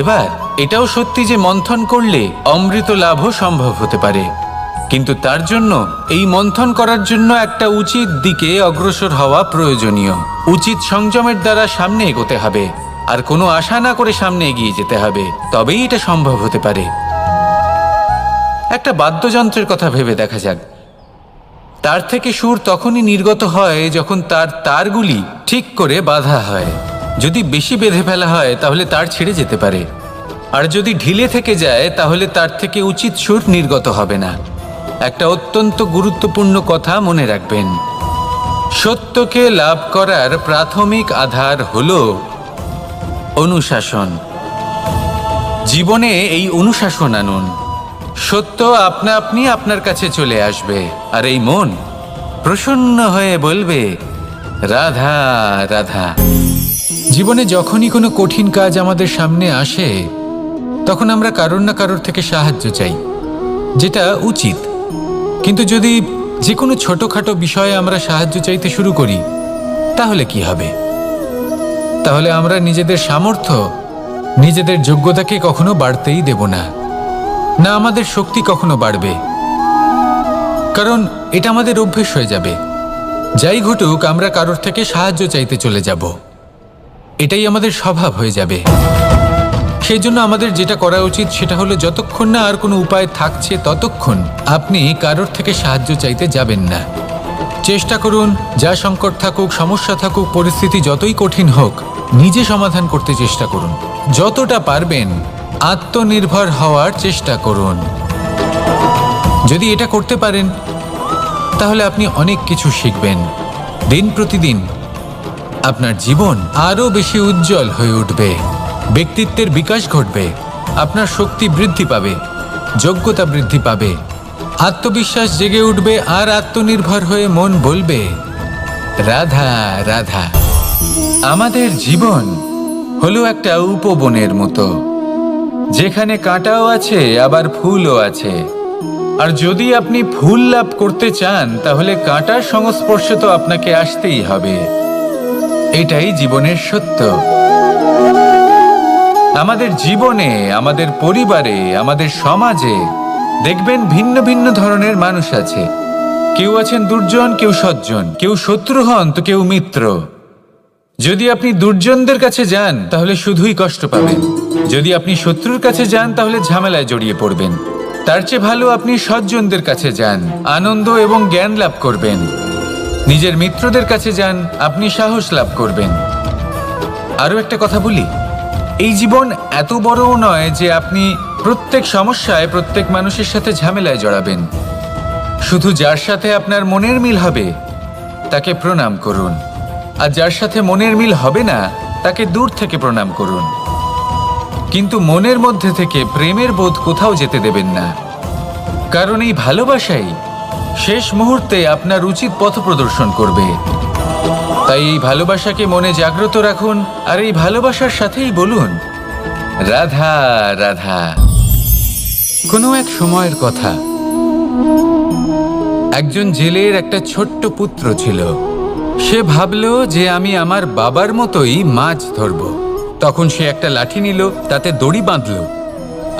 [SPEAKER 1] এবার এটাও সত্যি যে মন্থন করলে অমৃত লাভও সম্ভব হতে পারে, কিন্তু তার জন্য এই মন্থন করার জন্য একটা উচিত দিকে অগ্রসর হওয়া প্রয়োজনীয়। উচিত সংযমের দ্বারা সামনে এগোতে হবে, আর কোনো আশা না করে সামনে এগিয়ে যেতে হবে, তবেই এটা সম্ভব হতে পারে। একটা বাদ্যযন্ত্রের কথা ভেবে দেখা যাক। তার থেকে সুর তখনই নির্গত হয় যখন তার তারগুলি ঠিক করে বাঁধা হয়। যদি বেশি বেঁধে ফেলা হয় তাহলে তার ছিঁড়ে যেতে পারে, আর যদি ঢিলে থেকে যায় তাহলে তার থেকে উচিত সুর নির্গত হবে না। একটা অত্যন্ত গুরুত্বপূর্ণ কথা মনে রাখবেন, সত্যকে লাভ করার প্রাথমিক আধার হল অনুশাসন। জীবনে এই অনুশাসন আনুন, সত্য আপনা আপনি আপনার কাছে চলে আসবে, আর এই মন প্রসন্ন হয়ে বলবে, রাধা রাধা। জীবনে যখনই কোনো কঠিন কাজ আমাদের সামনে আসে, তখন আমরা কারোর না কারোর থেকে সাহায্য চাই, যেটা উচিত। কিন্তু যদি যে কোনো ছোটখাটো বিষয়ে আমরা সাহায্য চাইতে শুরু করি, তাহলে কি হবে? তাহলে আমরা নিজেদের সামর্থ্য, নিজেদের যোগ্যতাকে কখনো বাড়তেই দেব না, না আমাদের শক্তি কখনো বাড়বে। কারণ এটা আমাদের অভ্যেস হয়ে যাবে। যাই ঘটুক, আমরা কারোর থেকে সাহায্য চাইতে চলে যাব, এটাই আমাদের স্বভাব হয়ে যাবে। সেই জন্য আমাদের যেটা করা উচিত সেটা হলো, যতক্ষণ না আর কোনো উপায় থাকছে ততক্ষণ আপনি কারোর থেকে সাহায্য চাইতে যাবেন না। চেষ্টা করুন, যা সংকট থাকুক, সমস্যা থাকুক, পরিস্থিতি যতই কঠিন হোক, নিজে সমাধান করতে চেষ্টা করুন। যতটা পারবেন আত্মনির্ভর হওয়ার চেষ্টা করুন। যদি এটা করতে পারেন তাহলে আপনি অনেক কিছু শিখবেন। দিন প্রতিদিন আপনার জীবন আরও বেশি উজ্জ্বল হয়ে উঠবে, ব্যক্তিত্বের বিকাশ ঘটবে, আপনার শক্তি বৃদ্ধি পাবে, যোগ্যতা বৃদ্ধি পাবে, আত্মবিশ্বাস জেগে উঠবে, আর আত্মনির্ভর হয়ে মন বলবে, রাধা রাধা। আমাদের জীবন হলো একটা উপবনের মতো, যেখানে কাঁটাও আছে আবার ফুলও আছে। আর যদি আপনি ফুল লাভ করতে চান তাহলে কাঁটার সংস্পর্শে তো আপনাকে আসতেই হবে। এটাই জীবনের সত্য। আমাদের জীবনে, আমাদের পরিবারে, আমাদের সমাজে দেখবেন ভিন্ন ভিন্ন ধরনের মানুষ আছে। কেউ আছেন দুর্জন, কেউ সজ্জন, কেউ শত্রু হন তো কেউ মিত্র। যদি আপনি দুর্জনদের কাছে যান তাহলে শুধুই কষ্ট পাবেন, যদি আপনি শত্রুর কাছে যান তাহলে ঝামেলায় জড়িয়ে পড়বেন। তার চেয়ে ভালো আপনি সজ্জনদের কাছে যান, আনন্দ এবং জ্ঞান লাভ করবেন। নিজের মিত্রদের কাছে যান, আপনি সাহস লাভ করবেন। আরও একটা কথা বলি, এই জীবন এত বড়ও নয় যে আপনি প্রত্যেক সমস্যায় প্রত্যেক মানুষের সাথে ঝামেলায় জড়াবেন। শুধু যার সাথে আপনার মনের মিল হবে তাকে প্রণাম করুন, আর যার সাথে মনের মিল হবে না তাকে দূর থেকে প্রণাম করুন। কিন্তু মনের মধ্যে থেকে প্রেমের বোধ কোথাও যেতে দেবেন না, কারণ এই ভালোবাসাই শেষ মুহূর্তে আপনার উচিত পথ প্রদর্শন করবে। তাই এই ভালোবাসাকে মনে জাগ্রত রাখুন, আর এই ভালোবাসার সাথেই বলুন, রাধা রাধা। কোনো এক সময়ের কথা, একজন জেলের একটা ছোট্ট পুত্র ছিল। সে ভাবল যে আমি আমার বাবার মতোই মাছ ধরব। তখন সে একটা লাঠি নিল, তাতে দড়ি বাঁধল,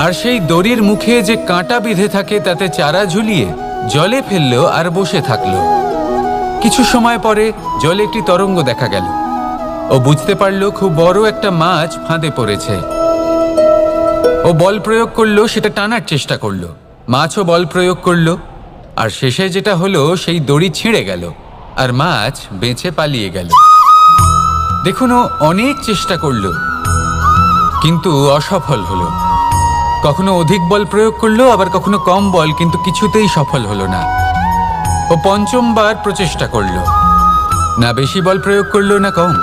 [SPEAKER 1] আর সেই দড়ির মুখে যে কাঁটা বিঁধে থাকে তাতে চারা ঝুলিয়ে জলে ফেললো আর বসে থাকলো। কিছু সময় পরে জলে একটি তরঙ্গ দেখা গেল। ও বুঝতে পারল খুব বড় একটা মাছ ফাঁদে পড়েছে। ও বল প্রয়োগ করলো, সেটা টানার চেষ্টা করলো। মাছও বল প্রয়োগ করলো, আর শেষে যেটা হলো সেই দড়ি ছিঁড়ে গেল আর মাছ বেঁচে পালিয়ে গেল। দেখুন, ও অনেক চেষ্টা করলো কিন্তু অসফল হলো। কখনো অধিক বল প্রয়োগ করলো, আবার কখনো কম বল, কিন্তু কিছুতেই সফল হলো না। ও পঞ্চমবার প্রচেষ্টা করলো, না বেশি বল প্রয়োগ করলো না কম,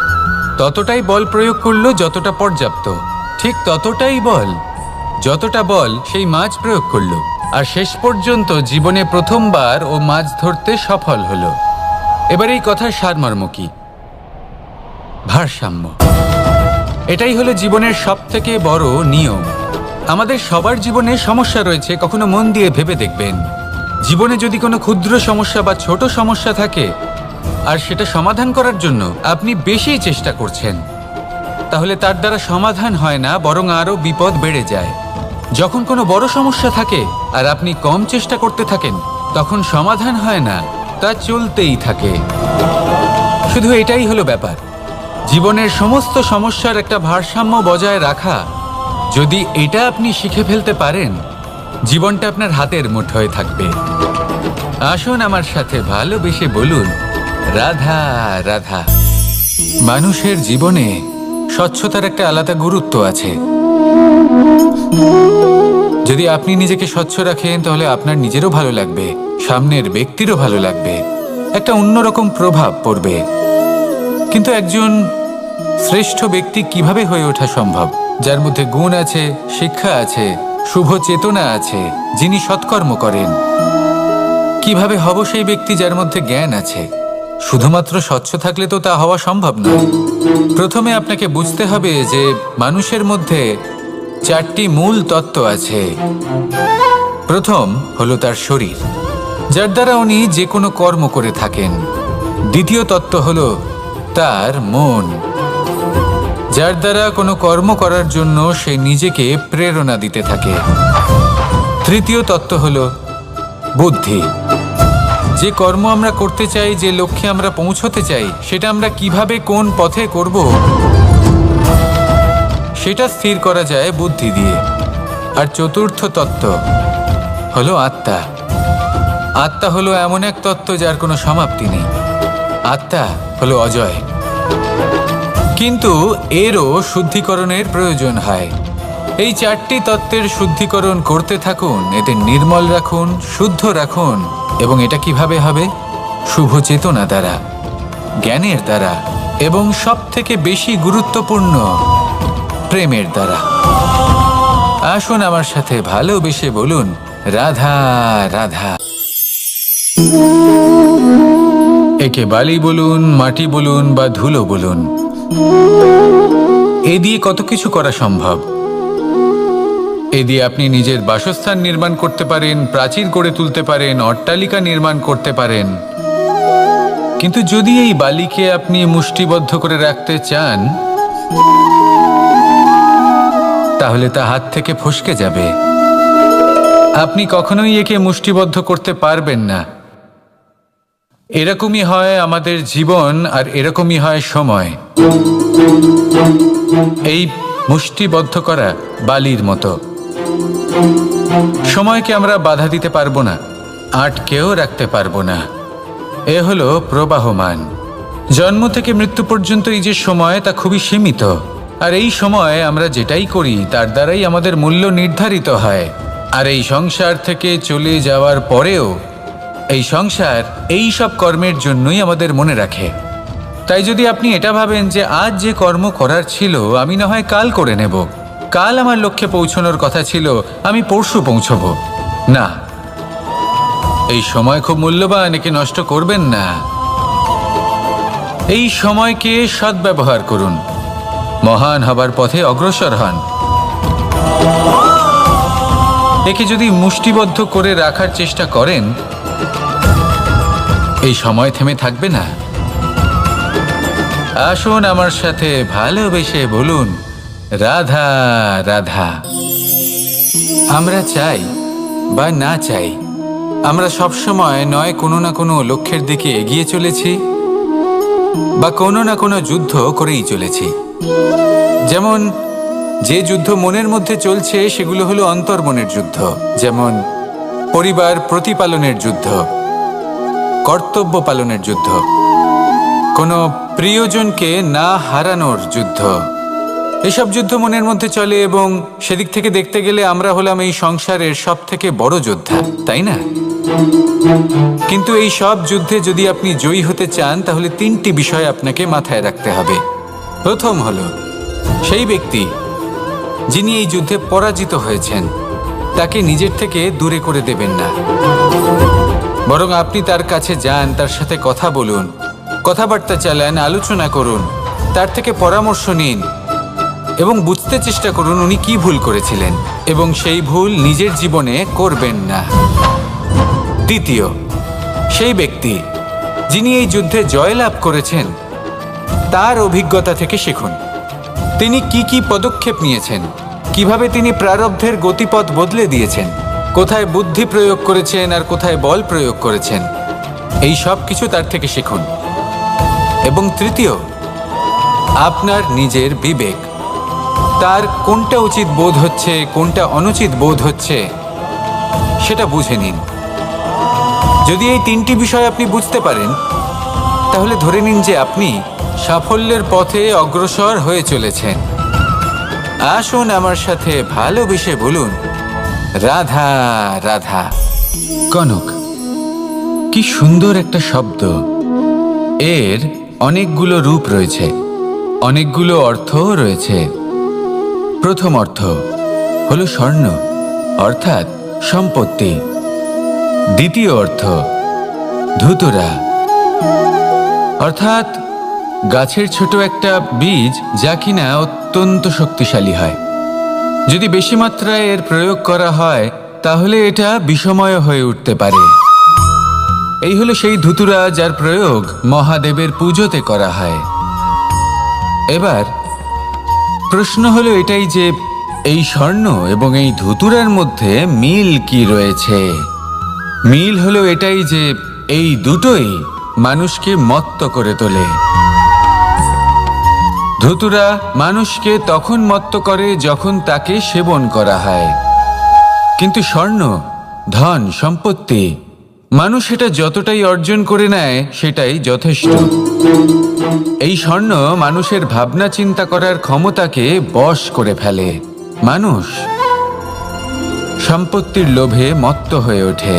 [SPEAKER 1] ততটাই বল প্রয়োগ করলো যতটা পর্যাপ্ত, ঠিক ততটাই বল, যতটা বল সেই মাছ প্রয়োগ করলো। আর শেষ পর্যন্ত জীবনে প্রথমবার ও মাছ ধরতে সফল হলো। এবার এই কথার সারমর্ম কি? ভারসাম্য। এটাই হলো জীবনের সবথেকে বড় নিয়ম। আমাদের সবার জীবনে সমস্যা রয়েছে, কখনো মন দিয়ে ভেবে দেখবেন। জীবনে যদি কোনো ক্ষুদ্র সমস্যা বা ছোট সমস্যা থাকে আর সেটা সমাধান করার জন্য আপনি বেশি চেষ্টা করছেন, তাহলে তার দ্বারা সমাধান হয় না, বরং আরও বিপদ বেড়ে যায়। যখন কোনো বড় সমস্যা থাকে আর আপনি কম চেষ্টা করতে থাকেন, তখন সমাধান হয় না, তা চলতেই থাকে। শুধু এটাই হলো ব্যাপার, জীবনের সমস্ত সমস্যার একটা ভারসাম্য বজায় রাখা। যদি এটা আপনি শিখে ফেলতে পারেন, জীবনটা আপনার হাতের মুঠোয় থাকবে। আসুন আমার সাথে ভালোবেসে বলুন, রাধা রাধা। মানুষের জীবনে স্বচ্ছতার একটা আলাদা গুরুত্ব আছে। যদি আপনি নিজেকে স্বচ্ছ রাখেন তাহলে আপনার নিজেরও ভালো লাগবে, সামনের ব্যক্তিরও ভালো লাগবে, একটা অন্যরকম প্রভাব পড়বে। কিন্তু একজন শ্রেষ্ঠ ব্যক্তি কিভাবে হয়ে ওঠা সম্ভব? যার মধ্যে গুণ আছে, শিক্ষা আছে, শুভ চেতনা আছে, যিনি সৎকর্ম করেন। কিভাবে হব সেই ব্যক্তি যার মধ্যে জ্ঞান আছে? শুধুমাত্র স্বচ্ছ থাকলে তো তা হওয়া সম্ভব নয়। প্রথমে আপনাকে বুঝতে হবে যে মানুষের মধ্যে চারটি মূল তত্ত্ব আছে। প্রথম হলো তার শরীর, যার দ্বারা উনি যে কোনো কর্ম করে থাকেন। দ্বিতীয় তত্ত্ব হলো তার মন, যার দ্বারা কোনো কর্ম করার জন্য সে নিজেকে প্রেরণা দিতে থাকে। তৃতীয় তত্ত্ব হলো বুদ্ধি, যে কর্ম আমরা করতে চাই, যে লক্ষ্যে আমরা পৌঁছতে চাই, সেটা আমরা কিভাবে কোন পথে করব সেটা স্থির করা যায় বুদ্ধি দিয়ে। আর চতুর্থ তত্ত্ব হলো আত্মা। আত্মা হলো এমন এক তত্ত্ব যার কোনো সমাপ্তি নেই। আত্মা হলো অজয়, কিন্তু এরও শুদ্ধিকরণের প্রয়োজন হয়। এই চারটি তত্ত্বের শুদ্ধিকরণ করতে থাকুন, এতে নির্মল রাখুন, শুদ্ধ রাখুন। এবং এটা কিভাবে হবে? শুভ চেতনা দ্বারা, জ্ঞানের দ্বারা, এবং সবথেকে বেশি গুরুত্বপূর্ণ প্রেমের দ্বারা। আসুন আমার সাথে ভালোবেসে বলুন, রাধা রাধা। একে বালি বলুন, মাটি বলুন বা ধুলো বলুন, এ দিয়ে কত কিছু করা সম্ভব। এ দিয়ে আপনি নিজের বাসস্থান নির্মাণ করতে পারেন, প্রাচীর গড়ে তুলতে পারেন, অট্টালিকা নির্মাণ করতে পারেন। কিন্তু যদি এই বালিকে আপনি মুষ্টিবদ্ধ করে রাখতে চান, তাহলে তা হাত থেকে ফসকে যাবে। আপনি কখনোই একে মুষ্টিবদ্ধ করতে পারবেন না। এরকমই হয় আমাদের জীবন, আর এরকমই হয় সময়। এই মুষ্টিবদ্ধ করা বালির মতো। সময়কে আমরা বাধা দিতে পারবো না, আটকেও রাখতে পারবো না। এ হলো প্রবাহমান। জন্ম থেকে মৃত্যু পর্যন্ত এই যে সময়, তা খুবই সীমিত। আর এই সময় আমরা যেটাই করি তার দ্বারাই আমাদের মূল্য নির্ধারিত হয়। আর এই সংসার থেকে চলে যাওয়ার পরেও এই সংসার এই সব কর্মের জন্যই আমাদের মনে রাখে। তাই যদি আপনি এটা ভাবেন যে আজ যে কর্ম করার ছিল আমি না হয় কাল করে নেব, কাল আমার লক্ষ্যে পৌঁছানোর কথা ছিল আমি পরশু পৌঁছবো, না, এই সময় খুব মূল্যবান, একে নষ্ট করবেন না। এই সময়কে সদ্ব্যবহার করুন, মহান হবার পথে অগ্রসর হন। একে যদি মুষ্টিবদ্ধ করে রাখার চেষ্টা করেন, এই সময় থেমে থাকবে না। আসুন আমার সাথে ভালোবেসে বলুন, রাধা রাধা। আমরা চাই বা না চাই, আমরা সবসময় নয় কোনো না কোনো লক্ষ্যের দিকে এগিয়ে চলেছি বা কোনো না কোনো যুদ্ধ করেই চলেছি। যেমন যে যুদ্ধ মনের মধ্যে চলছে সেগুলো হলো অন্তর্মনের যুদ্ধ, যেমন পরিবার প্রতিপালনের যুদ্ধ, কর্তব্য পালনের যুদ্ধ, কোনো প্রিয়জনকে না হারানোর যুদ্ধ। এসব যুদ্ধ মনের মধ্যে চলে এবং সেদিক থেকে দেখতে গেলে আমরা হলাম এই সংসারের সব থেকে বড় যোদ্ধা, তাই না? কিন্তু এই সব যুদ্ধে যদি আপনি জয়ী হতে চান তাহলে তিনটি বিষয় আপনাকে মাথায় রাখতে হবে। প্রথম হলো সেই ব্যক্তি যিনি এই যুদ্ধে পরাজিত হয়েছেন তাকে নিজের থেকে দূরে করে দেবেন না, বরং আপনি তার কাছে যান, তার সাথে কথা বলুন, কথাবার্তা চালান, আলোচনা করুন, তার থেকে পরামর্শ নিন এবং বুঝতে চেষ্টা করুন উনি কি ভুল করেছিলেন এবং সেই ভুল নিজের জীবনে করবেন না। দ্বিতীয়, সেই ব্যক্তি যিনি এই যুদ্ধে জয়লাভ করেছেন তার অভিজ্ঞতা থেকে শিখুন। তিনি কি কি পদক্ষেপ নিয়েছেন, কিভাবে তিনি প্রারব্ধের গতিপথ বদলে দিয়েছেন, কোথায় বুদ্ধি প্রয়োগ করেছেন আর কোথায় বল প্রয়োগ করেছেন, এই সব কিছু তার থেকে শিখুন। এবং তৃতীয়, আপনার নিজের বিবেক, তার কোনটা উচিত বোধ হচ্ছে কোনটা অনুচিত বোধ হচ্ছে সেটা বুঝে নিন। যদি এই তিনটি বিষয় আপনি বুঝতে পারেন তাহলে ধরে নিন যে আপনি সাফল্যের পথে অগ্রসর হয়ে চলেছেন। আসুন আমার সাথে ভালোবেসে বলুন, রাধা রাধা। কনক, কি সুন্দর একটা শব্দ। এর অনেকগুলো রূপ রয়েছে, অনেকগুলো অর্থও রয়েছে। প্রথম অর্থ হলো স্বর্ণ, অর্থাৎ সম্পত্তি। দ্বিতীয় অর্থ ধুতুরা, অর্থাৎ গাছের ছোট একটা বীজ যা কিনা অত্যন্ত শক্তিশালী হয়। যদি বেশি মাত্রায় এর প্রয়োগ করা হয় তাহলে এটা বিষময় হয়ে উঠতে পারে। এই হলো সেই ধুতুরা যার প্রয়োগ মহাদেবের পুজোতে করা হয়। এবার প্রশ্ন হলো এটাই যে এই স্বর্ণ এবং এই ধুতুরার মধ্যে মিল কি রয়েছে। মিল হলো এটাই যে এই দুটোই মানুষকে মত্ত করে তোলে। ধুতুরা মানুষকে তখন মত্ত করে যখন তাকে সেবন করা হয়, কিন্তু স্বর্ণ, ধন, সম্পত্তি, মানুষ এটা যতটাই অর্জন করে নেয় সেটাই যথেষ্ট। এই স্বর্ণ মানুষের ভাবনা চিন্তা করার ক্ষমতাকে বশ করে ফেলে। মানুষ সম্পত্তির লোভে মত্ত হয়ে ওঠে,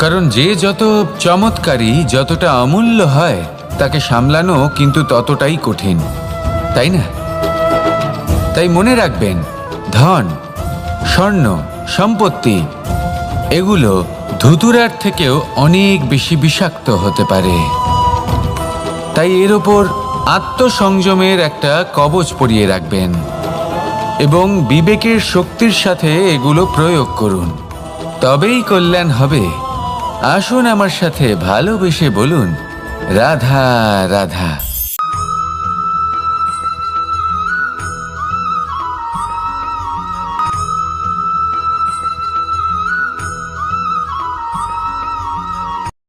[SPEAKER 1] কারণ যে যত চমৎকারী, যতটা অমূল্য হয় তাকে সামলানো কিন্তু ততটাই কঠিন, তাই না? তাই মনে রাখবেন, ধন, স্বর্ণ, সম্পত্তি এগুলো ধুতুরার থেকেও অনেক বেশি বিষাক্ত হতে পারে। তাই এর ওপর আত্মসংযমের একটা কবচ পরিয়ে রাখবেন এবং বিবেকের শক্তির সাথে এগুলো প্রয়োগ করুন, তবেই কল্যাণ হবে। আসুন আমার সাথে ভালোবেসে বলুন, রাধা রাধা।